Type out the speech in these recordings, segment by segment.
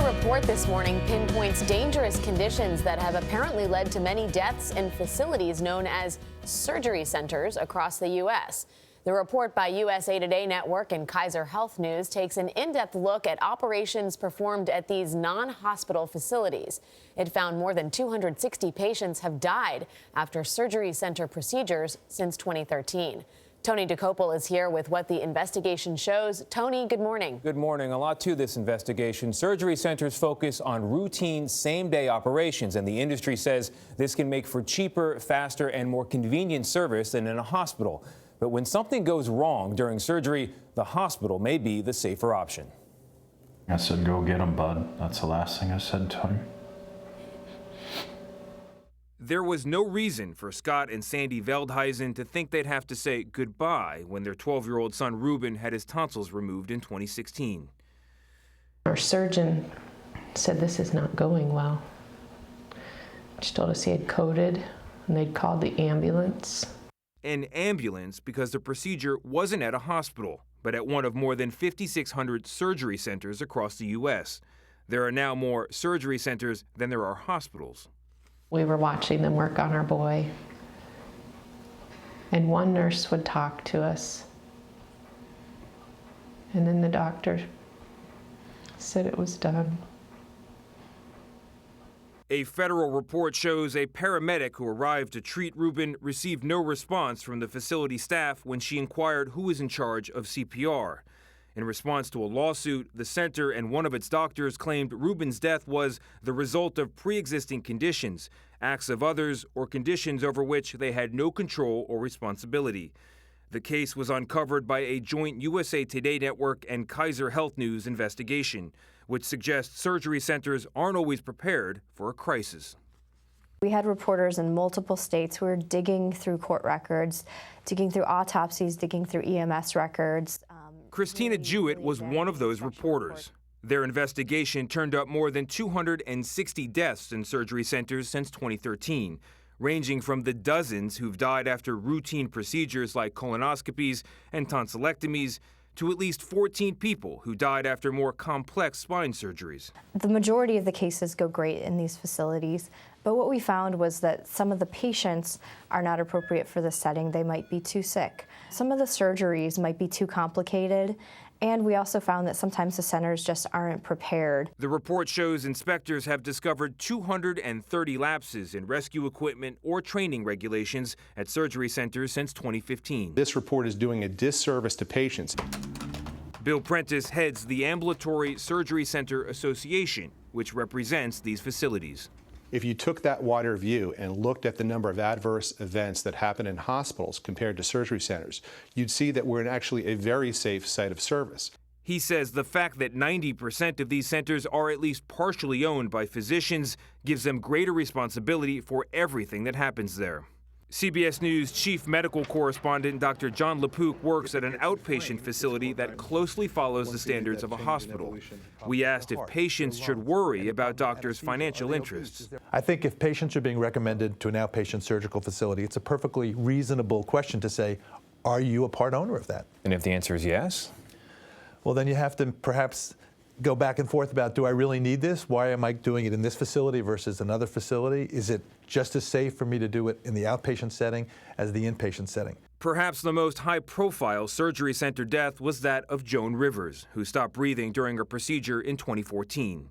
report this morning pinpoints dangerous conditions that have apparently led to many deaths in facilities known as surgery centers across the U.S. The report by USA Today Network and Kaiser Health News takes an in-depth look at operations performed at these non-hospital facilities. It found more than 260 patients have died after surgery center procedures since 2013. Tony Dokoupil is here with what the investigation shows. Tony, good morning. Good morning. A lot to this investigation. Surgery centers focus on routine same-day operations, and the industry says this can make for cheaper, faster, and more convenient service than in a hospital. But when something goes wrong during surgery, the hospital may be the safer option. I said, go get him, bud. That's the last thing I said to him. There was no reason for Scott and Sandy Veldhuizen to think they'd have to say goodbye when their 12-year-old son Ruben had his tonsils removed in 2016. Our surgeon said this is not going well. She told us he had coded and they'd called the ambulance. An ambulance because the procedure wasn't at a hospital, but at one of more than 5,600 surgery centers across the U.S. There are now more surgery centers than there are hospitals. We were watching them work on our boy, and one nurse would talk to us, and then the doctor said it was done. A federal report shows a paramedic who arrived to treat Ruben received no response from the facility staff when she inquired who was in charge of CPR. In response to a lawsuit, the center and one of its doctors claimed Ruben's death was the result of pre-existing conditions, acts of others, or conditions over which they had no control or responsibility. The case was uncovered by a joint USA Today Network and Kaiser Health News investigation, which suggests surgery centers aren't always prepared for a crisis. We had reporters in multiple states who were digging through court records, digging through autopsies, digging through EMS records. Christina Jewett was one of those reporters. Their investigation turned up more than 260 deaths in surgery centers since 2013, ranging from the dozens who've died after routine procedures like colonoscopies and tonsillectomies to at least 14 people who died after more complex spine surgeries. The majority of the cases go great in these facilities, but what we found was that some of the patients are not appropriate for the setting. They might be too sick. Some of the surgeries might be too complicated, and we also found that sometimes the centers just aren't prepared. The report shows inspectors have discovered 230 lapses in rescue equipment or training regulations at surgery centers since 2015. This report is doing a disservice to patients. Bill Prentice heads the Ambulatory Surgery Center Association, which represents these facilities. If you took that wider view and looked at the number of adverse events that happen in hospitals compared to surgery centers, you'd see that we're in actually a very safe site of service. He says the fact that 90% of these centers are at least partially owned by physicians gives them greater responsibility for everything that happens there. CBS News chief medical correspondent Dr. John LaPook works at an outpatient facility that closely follows the standards of a hospital. We asked if patients should worry about doctors' financial interests. I think if patients are being recommended to an outpatient surgical facility, it's a perfectly reasonable question to say, are you a part owner of that? And if the answer is yes? Well, then you have to perhaps go back and forth about, do I really need this? Why am I doing it in this facility versus another facility? Is it just as safe for me to do it in the outpatient setting as the inpatient setting? Perhaps the most high-profile surgery center death was that of Joan Rivers, who stopped breathing during a procedure in 2014.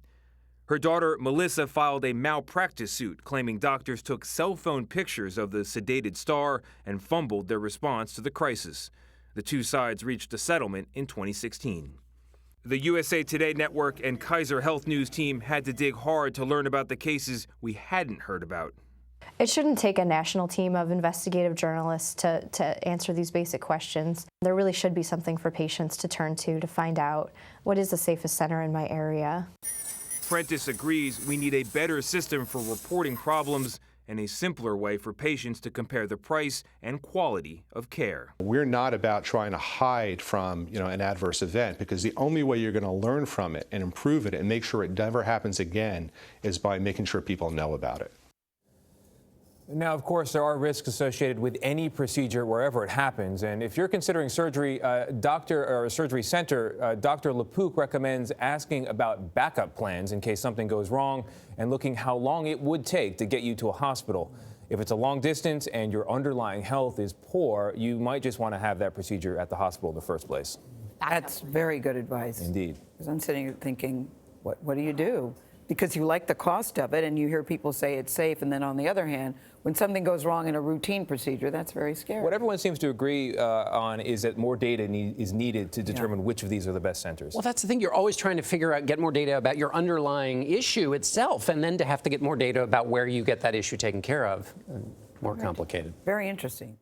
Her daughter, Melissa, filed a malpractice suit claiming doctors took cell phone pictures of the sedated star and fumbled their response to the crisis. The two sides reached a settlement in 2016. The USA Today Network and Kaiser Health News team had to dig hard to learn about the cases we hadn't heard about. It shouldn't take a national team of investigative journalists to answer these basic questions. There really should be something for patients to turn to find out what is the safest center in my area. Prentice agrees we need a better system for reporting problems and a simpler way for patients to compare the price and quality of care. We're not about trying to hide from, an adverse event, because the only way you're going to learn from it and improve it and make sure it never happens again is by making sure people know about it. Now, of course, there are risks associated with any procedure wherever it happens. And if you're considering surgery, doctor or a surgery center, Dr. Lepouk recommends asking about backup plans in case something goes wrong and looking how long it would take to get you to a hospital. If it's a long distance and your underlying health is poor, you might just want to have that procedure at the hospital in the first place. That's very good advice. Indeed. Because I'm sitting here thinking, what do you do? Because you like the cost of it, and you hear people say it's safe, and then on the other hand, when something goes wrong in a routine procedure, that's very scary. What everyone seems to agree on is that more data is needed to determine which of these are the best centers. Well, that's the thing. You're always trying to figure out, get more data about your underlying issue itself, and then to have to get more data about where you get that issue taken care of. More complicated. Very interesting.